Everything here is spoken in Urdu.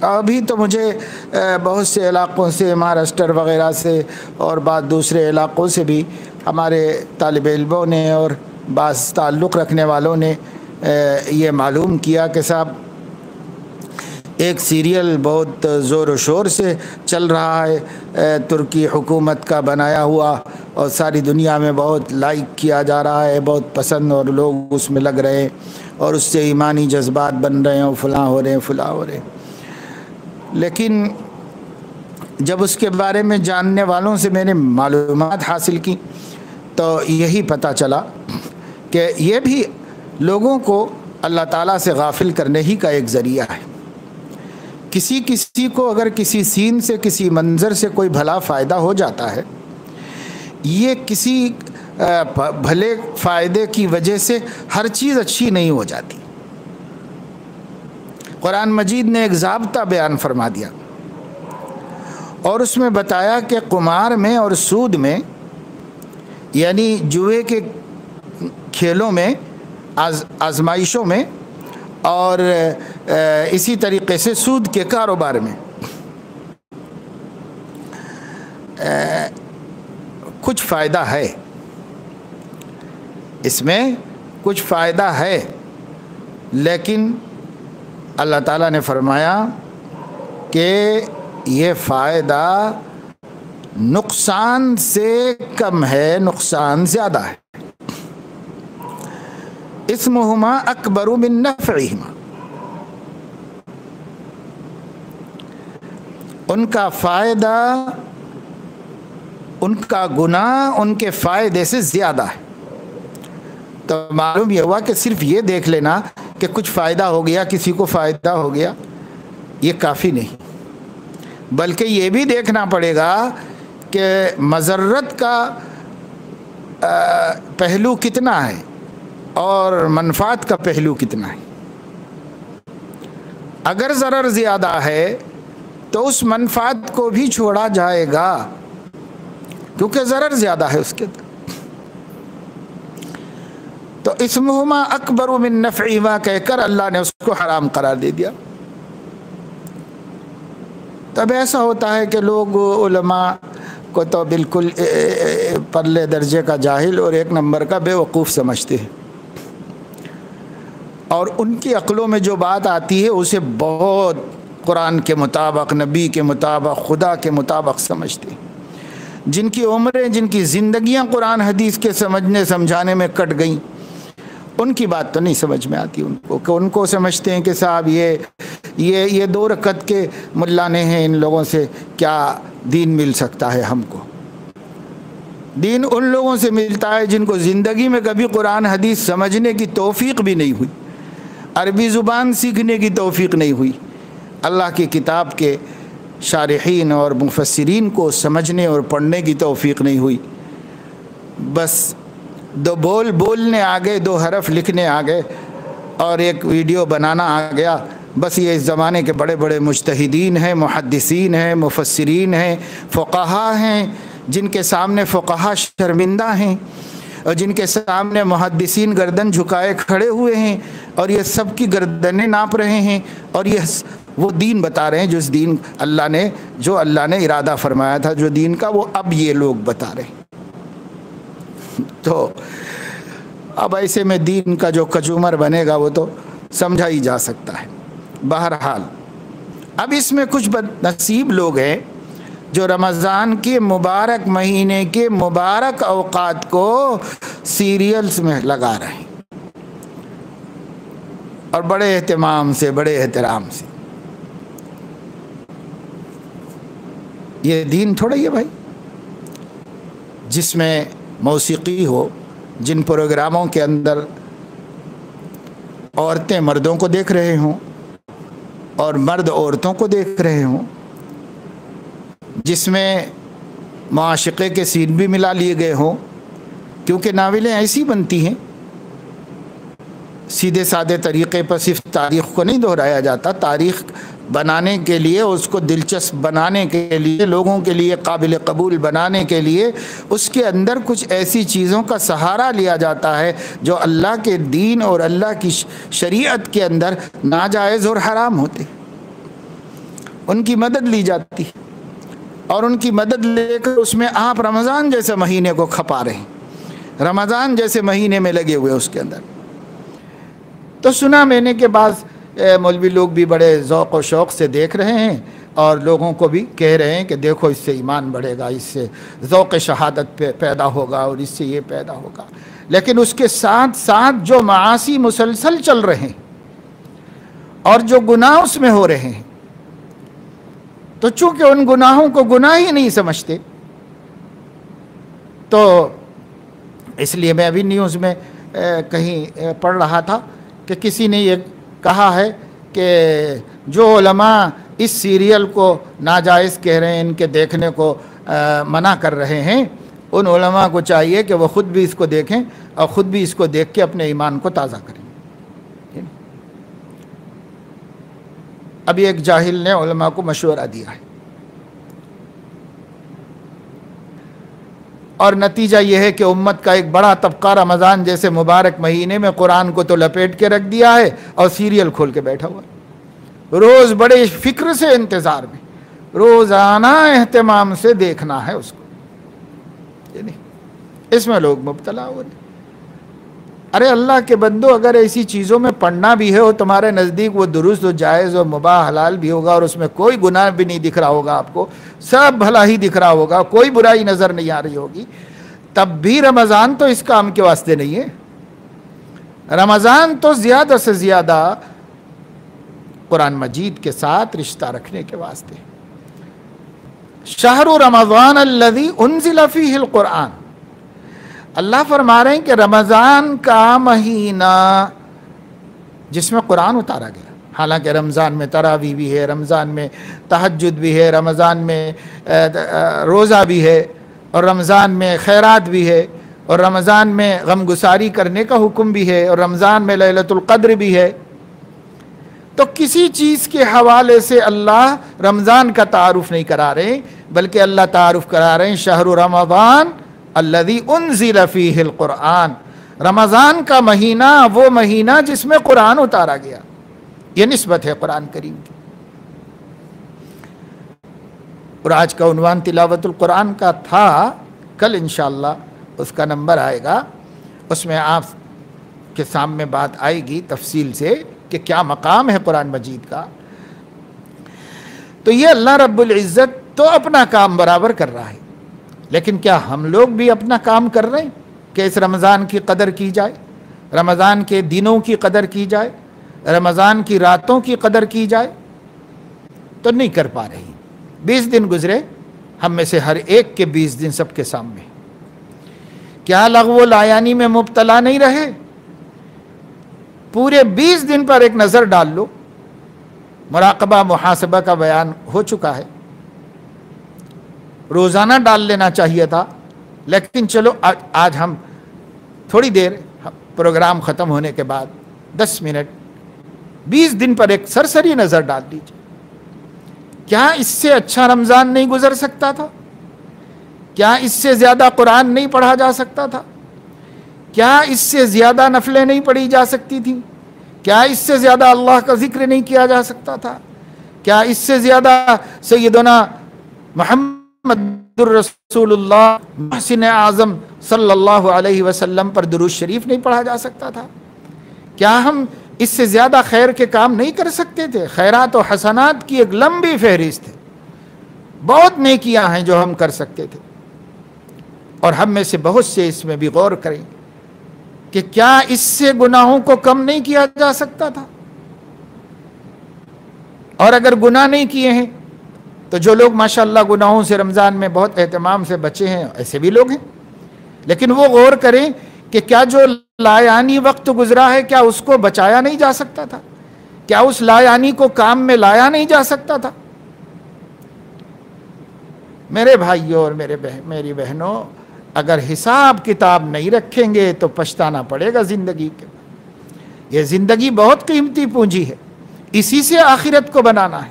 ابھی تو مجھے بہت سے علاقوں سے، مہاراشٹر وغیرہ سے اور بعض دوسرے علاقوں سے بھی ہمارے طالب علموں نے اور بعض تعلق رکھنے والوں نے یہ معلوم کیا کہ صاحب ایک سیریل بہت زور و شور سے چل رہا ہے، ترکی حکومت کا بنایا ہوا، اور ساری دنیا میں بہت لائک کیا جا رہا ہے، بہت پسند، اور لوگ اس میں لگ رہے ہیں اور اس سے ایمانی جذبات بن رہے ہیں اور فلاں ہو رہے ہیں فلاں ہو رہے ہیں۔ لیکن جب اس کے بارے میں جاننے والوں سے میں نے معلومات حاصل کی تو یہی پتہ چلا کہ یہ بھی لوگوں کو اللہ تعالیٰ سے غافل کرنے ہی کا ایک ذریعہ ہے۔ کسی کو اگر کسی سین سے، کسی منظر سے کوئی بھلا فائدہ ہو جاتا ہے، یہ کسی بھلے فائدے کی وجہ سے ہر چیز اچھی نہیں ہو جاتی۔ قرآن مجید نے ایک ضابطہ بیان فرما دیا اور اس میں بتایا کہ قمار میں اور سود میں، یعنی جوئے کے کھیلوں میں، آزمائشوں میں، اور اسی طریقے سے سود کے کاروبار میں کچھ فائدہ ہے، اس میں کچھ فائدہ ہے، لیکن اللہ تعالیٰ نے فرمایا کہ یہ فائدہ نقصان سے کم ہے، نقصان زیادہ ہے۔ اسمہما اکبر من نفعہما، ان کا فائدہ، ان کا گناہ ان کے فائدے سے زیادہ ہے۔ تو معلوم یہ ہوا کہ صرف یہ دیکھ لینا کہ کچھ فائدہ ہو گیا، کسی کو فائدہ ہو گیا، یہ کافی نہیں، بلکہ یہ بھی دیکھنا پڑے گا کہ مضرت کا پہلو کتنا ہے اور منفعت کا پہلو کتنا ہے۔ اگر ضرر زیادہ ہے تو اس منفعت کو بھی چھوڑا جائے گا کیونکہ ضرر زیادہ ہے اس کے اندر۔ تو اسمہما اکبر من نفعہما کہہ کر اللہ نے اس کو حرام قرار دے دیا۔ تب ایسا ہوتا ہے کہ لوگ علماء کو تو بالکل پرلے درجے کا جاہل اور ایک نمبر کا بے وقوف سمجھتے ہیں، اور ان کی عقلوں میں جو بات آتی ہے اسے بہت قرآن کے مطابق، نبی کے مطابق، خدا کے مطابق سمجھتے ہیں۔ جن کی عمریں، جن کی زندگیاں قرآن حدیث کے سمجھنے سمجھانے میں کٹ گئیں، ان کی بات تو نہیں سمجھ میں آتی ان کو، کہ ان کو سمجھتے ہیں کہ صاحب یہ 2 رکعت کے ملانے ہیں، ان لوگوں سے کیا دین مل سکتا ہے ہم کو؟ دین ان لوگوں سے ملتا ہے جن کو زندگی میں کبھی قرآن حدیث سمجھنے کی توفیق بھی نہیں ہوئی، عربی زبان سیکھنے کی توفیق نہیں ہوئی، اللہ کی کتاب کے شارحین اور مفسرین کو سمجھنے اور پڑھنے کی توفیق نہیں ہوئی، بس 2 بول بولنے آ گئے، 2 حرف لکھنے آ گئے اور ایک ویڈیو بنانا آ گیا۔ بس یہ اس زمانے کے بڑے بڑے مجتہدین ہیں، محدثین ہیں، مفسرین ہیں، فقہا ہیں، جن کے سامنے فقہا شرمندہ ہیں اور جن کے سامنے محدثین گردن جھکائے کھڑے ہوئے ہیں، اور یہ سب کی گردنیں ناپ رہے ہیں، اور یہ وہ دین بتا رہے ہیں جو اللہ نے ارادہ فرمایا تھا جو دین کا، وہ اب یہ لوگ بتا رہے ہیں۔ تو اب ایسے میں دین کا جو کچومر بنے گا وہ تو سمجھا ہی جا سکتا ہے۔ بہرحال اب اس میں کچھ بد نصیب لوگ ہیں جو رمضان کے مبارک مہینے کے مبارک اوقات کو سیریلز میں لگا رہے ہیں، اور بڑے اہتمام سے، بڑے احترام سے۔ یہ دین تھوڑا ہی ہے بھائی، جس میں موسیقی ہو، جن پروگراموں کے اندر عورتیں مردوں کو دیکھ رہے ہوں اور مرد عورتوں کو دیکھ رہے ہوں، جس میں معاشقے کے سین بھی ملا لیے گئے ہوں، کیونکہ ناولیں ایسی بنتی ہیں، سیدھے سادے طریقے پر صرف تاریخ کو نہیں دہرایا جاتا، تاریخ بنانے کے لیے، اس کو دلچسپ بنانے کے لیے، لوگوں کے لیے قابل قبول بنانے کے لیے اس کے اندر کچھ ایسی چیزوں کا سہارا لیا جاتا ہے جو اللہ کے دین اور اللہ کی شریعت کے اندر ناجائز اور حرام ہوتے۔ ان کی مدد لی جاتی اور ان کی مدد لے کر اس میں آپ رمضان جیسے مہینے کو کھپا رہے ہیں، رمضان جیسے مہینے میں لگے ہوئے اس کے اندر۔ تو سنا میں نے کہ بعض مولوی لوگ بھی بڑے ذوق و شوق سے دیکھ رہے ہیں اور لوگوں کو بھی کہہ رہے ہیں کہ دیکھو اس سے ایمان بڑھے گا، اس سے ذوق شہادت پیدا ہوگا اور اس سے یہ پیدا ہوگا، لیکن اس کے ساتھ ساتھ جو معاصی مسلسل چل رہے ہیں اور جو گناہ اس میں ہو رہے ہیں، تو چونکہ ان گناہوں کو گناہ ہی نہیں سمجھتے، تو اس لیے میں ابھی نیوز میں کہیں پڑھ رہا تھا کہ کسی نے یہ کہا ہے کہ جو علماء اس سیریل کو ناجائز کہہ رہے ہیں، ان کے دیکھنے کو منع کر رہے ہیں، ان علماء کو چاہیے کہ وہ خود بھی اس کو دیکھیں اور خود بھی اس کو دیکھ کے اپنے ایمان کو تازہ کریں۔ ابھی ایک جاہل نے علماء کو مشورہ دیا ہے اور نتیجہ یہ ہے کہ امت کا ایک بڑا طبقہ رمضان جیسے مبارک مہینے میں قرآن کو تو لپیٹ کے رکھ دیا ہے اور سیریل کھول کے بیٹھا ہوا ہے، روز بڑے فکر سے انتظار میں، روزانہ اہتمام سے دیکھنا ہے اس کو، اس میں لوگ مبتلا ہو رہے ہیں۔ ارے اللہ کے بندو، اگر ایسی چیزوں میں پڑھنا بھی ہے اور تمہارے نزدیک وہ درست و جائز و مباح حلال بھی ہوگا اور اس میں کوئی گناہ بھی نہیں دکھ رہا ہوگا، آپ کو سب بھلا ہی دکھ رہا ہوگا، کوئی برائی نظر نہیں آ رہی ہوگی، تب بھی رمضان تو اس کام کے واسطے نہیں ہے۔ رمضان تو زیادہ سے زیادہ قرآن مجید کے ساتھ رشتہ رکھنے کے واسطے۔ شہر رمضان الذی انزل فیہ القرآن، اللہ فرما رہے ہیں کہ رمضان کا مہینہ جس میں قرآن اتارا گیا، حالانکہ رمضان میں تراویح بھی ہے، رمضان میں تہجد بھی ہے، رمضان میں روزہ بھی ہے، اور رمضان میں خیرات بھی ہے، اور رمضان میں غم گساری کرنے کا حکم بھی ہے، اور رمضان میں لیلۃ القدر بھی ہے، تو کسی چیز کے حوالے سے اللہ رمضان کا تعارف نہیں کرا رہے، بلکہ اللہ تعارف کرا رہے ہیں شہر رمضان الذی انزل فیہ القرآن، رمضان کا مہینہ وہ مہینہ جس میں قرآن اتارا گیا، یہ نسبت ہے قرآن کریم کی۔ اور آج کا عنوان تلاوت القرآن کا تھا، کل انشاءاللہ اس کا نمبر آئے گا، اس میں آپ کے سامنے بات آئے گی تفصیل سے کہ کیا مقام ہے قرآن مجید کا۔ تو یہ اللہ رب العزت تو اپنا کام برابر کر رہا ہے، لیکن کیا ہم لوگ بھی اپنا کام کر رہے ہیں کہ اس رمضان کی قدر کی جائے، رمضان کے دنوں کی قدر کی جائے، رمضان کی راتوں کی قدر کی جائے؟ تو نہیں کر پا رہی۔ 20 دن گزرے، ہم میں سے ہر ایک کے 20 دن سب کے سامنے، کیا لغو و لایانی میں مبتلا نہیں رہے؟ پورے 20 دن پر ایک نظر ڈال لو، مراقبہ محاسبہ کا بیان ہو چکا ہے، روزانہ ڈال لینا چاہیے تھا، لیکن چلو آج ہم تھوڑی دیر پروگرام ختم ہونے کے بعد 10 منٹ 20 دن پر ایک سرسری نظر ڈال دیجیے۔ کیا اس سے اچھا رمضان نہیں گزر سکتا تھا؟ کیا اس سے زیادہ قرآن نہیں پڑھا جا سکتا تھا؟ کیا اس سے زیادہ نفلیں نہیں پڑھی جا سکتی تھیں؟ کیا اس سے زیادہ اللہ کا ذکر نہیں کیا جا سکتا تھا؟ کیا اس سے زیادہ سیدنا محمد الرسول اللہ محسن اعظم صلی اللہ علیہ وسلم پر درود شریف نہیں پڑھا جا سکتا تھا؟ کیا ہم اس سے زیادہ خیر کے کام نہیں کر سکتے تھے؟ خیرات و حسنات کی ایک لمبی فہرست ہے، بہت نیکیاں ہیں جو ہم کر سکتے تھے، اور ہم میں سے بہت سے اس میں بھی غور کریں کہ کیا اس سے گناہوں کو کم نہیں کیا جا سکتا تھا؟ اور اگر گناہ نہیں کیے ہیں تو جو لوگ ماشاءاللہ گناہوں سے رمضان میں بہت اہتمام سے بچے ہیں، ایسے بھی لوگ ہیں، لیکن وہ غور کریں کہ کیا جو لایانی وقت گزرا ہے کیا اس کو بچایا نہیں جا سکتا تھا؟ کیا اس لایانی کو کام میں لایا نہیں جا سکتا تھا؟ میرے بھائیوں اور میری بہنوں، اگر حساب کتاب نہیں رکھیں گے تو پچھتانا پڑے گا زندگی کے۔ یہ زندگی بہت قیمتی پونجی ہے، اسی سے آخرت کو بنانا ہے۔